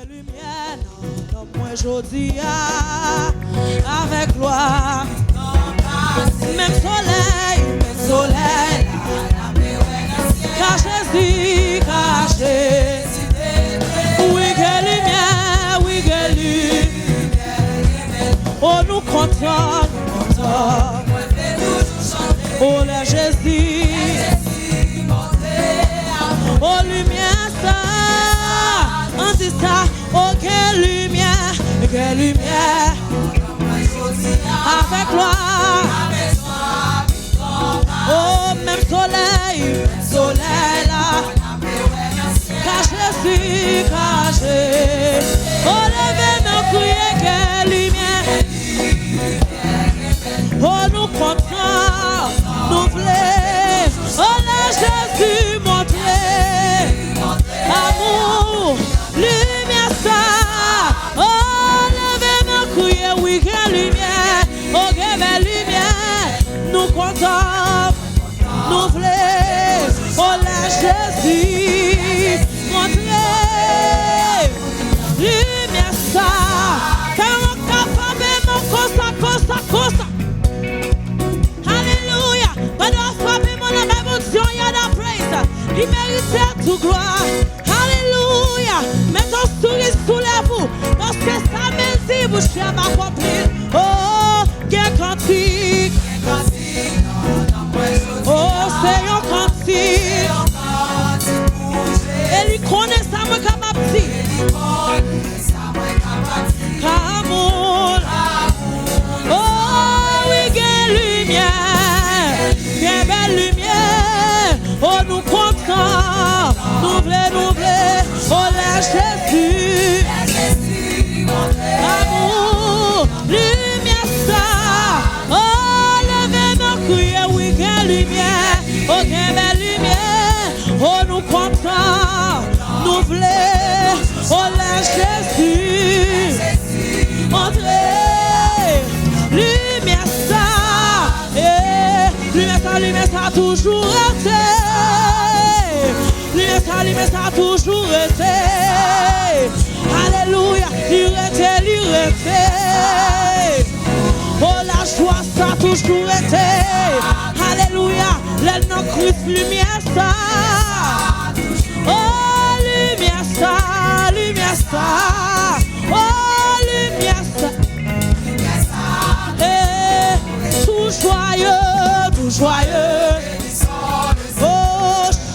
lumière dans moi aujourd'hui avec gloire. Même soleil, caché, caché. Oui, quelle lumière, oui, quelle lumière. Oh, nous comptons, oh, le Jésus. Oh, lumière, ça, on dit ça. Oh, quelle lumière, avec gloire. Oh, même soleil là, caché, caché. Oh, levez nos crier, quelle lumière. Oh, nous comptons, nous voulons. Oh, là, Jésus montrer amour, lumière, ça. Oh, levez nos crier, oui, quelle lumière. Oh, quelle belle lumière. Nous comptons, nous voulons. Oh, là, Jésus montrer lumière, ça. Quand on capable, mon cosa. Alléluia. Pendant frapper mon adoration, il y a la praise. Il mérite toute gloire. Alléluia. Mettez ton sourire sous les vous. Parce que ça me dit, vous chers ma copine. Oh, quel cantique. Oh, c'est un cantique. Et lui connaît ça, moi, capable de dire. Amour. Oh, oui, quelle lumière. Quelle belle lumière. Oh, nous comptons. Nous voulons. Oh, la Jésus. Amour. Lumière, ça. Oh, levez nos crier. Oui, quelle lumière. Oh, quelle belle lumière. Oh, nous comptons. Nous voulons. Oh, la Jésus. Entrez. Lumière, ça. Lumière, ça, toujours été. Lumière, ça, toujours été. Alléluia, l'irrité. Oh, la joie, ça, toujours été. Alléluia, le nom Christ, lumière, ça. Oh, lumière, ça. Oh, lumière, ça. Tout joyeux. Oh,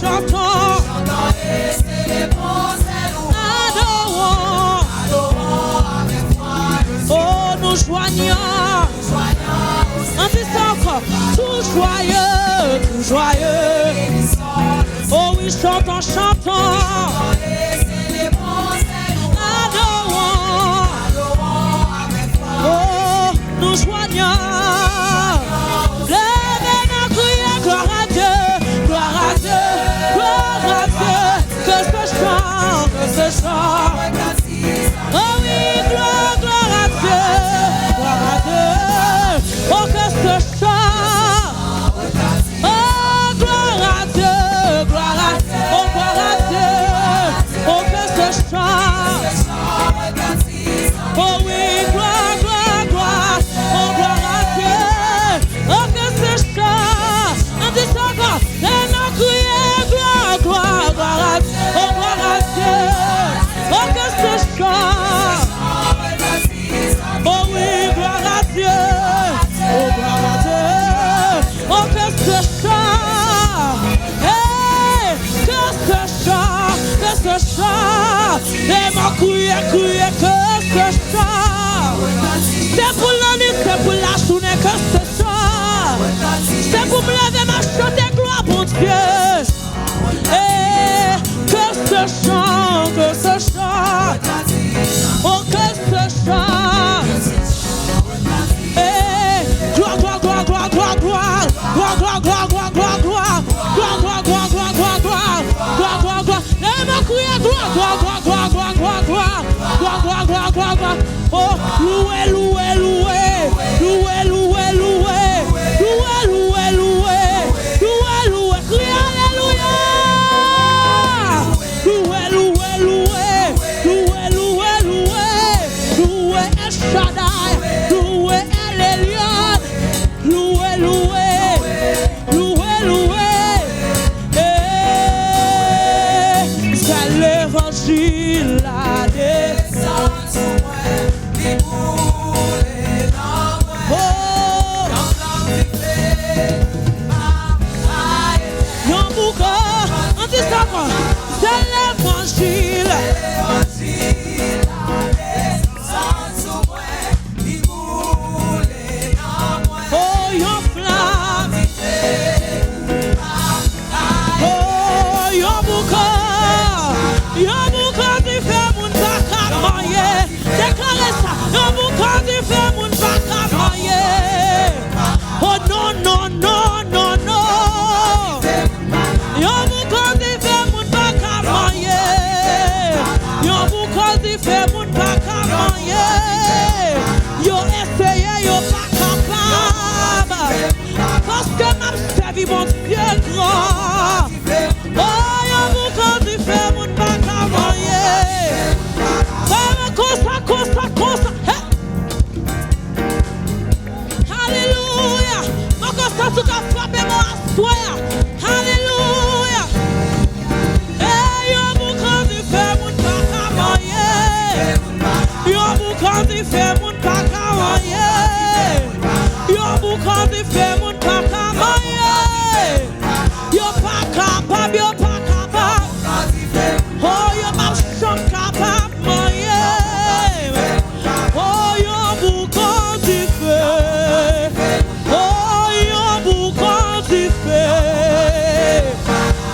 chantons. Adorons. Oh, nous joignons. On dit ça encore. Tout joyeux. Oh oui, chantons. Adorons. Oh, nous joignons. Levez nos cris, gloire à Dieu. Que ce chant. Oh oui, gloire à Dieu. Oh, que ce chant. Oh, gloire à Dieu. Oh, gloire à Dieu. Oh, que ce chant. Oh oui, gloire. Oh, gloire à Dieu. Oh, que ce chant. On dit ça encore. Et nos crier, gloire à Dieu. Oh, gloire à Dieu. Oh, que ce chant. Oh oui, gloire à Dieu. Oh, gloire à Dieu. Oh, que ce chant. Hey, que ce chant. Et mon crier, que ce chant. C'est pour l'année, c'est pour la journée, que ce chant. C'est pour me lever ma chanter gloire, bon Dieu. Et que ce chant. Oh, que ce chant. Et gloire. Et ma crier, gloire. Oh, louez. Criez alléluia. Louez. la descente, qui boule dans moi. Yon bouka, on dit ça quoi? C'est l'évangile. Oh, yon flamme. Oh, yon bouka di fait moun baka maye. Déclarez ça. Yon bouka di fait moun baka maye. Oh non, non, non, non, non. Yon bouka di fait moun baka maye. Yon bouka di fait moun baka maye. Yo essayé, yo pas capable. Parce que m'a servi mon Dieu grand. Oh, yon bouka di fait moun baka maye. Comme ça. Hey. Alléluia. Mon ça tout a frappé mon assoir. Alléluia. Hey, yon bouka di fait moun baka maye. Yon bouka di fait moun baka maye. Yon bouka di fait moun baka maye. Yo pas capable, yo pas capable. Oh, yo pas champ capable maye. Oh, yon bouka di fait. Oh, yon bouka di fait.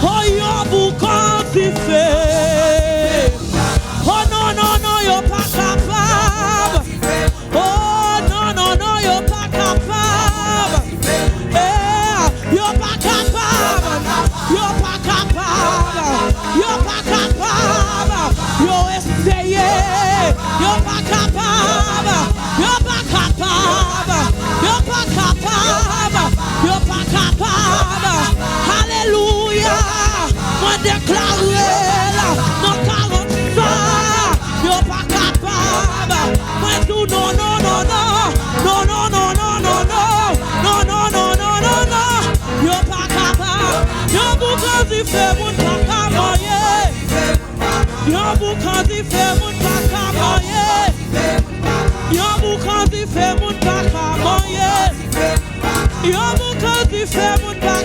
Oh, yon bouka di fait. Oh, non, non, non, yo pas capable. Oh, non, non, non, yo pas capable. Eh, yo pas capable. Yo pas capable. Yo pas capable. Yo essayé. Yo pas capable. Yo pas capable. Yo pas capable. Yo pas capable. Alléluia. Moi déclaré là. Mon 40 ans. Yo pas capable. Moi tout non, non, non, non. Non, non, non, non, non, non. Non, non, non, non, non, non. Yo pas capable. Yo bouka di fait moun baka maye. Yo bouka di fait moun baka maye. Yo bouka di fait moun baka maye. Yo bouka di fait moun baka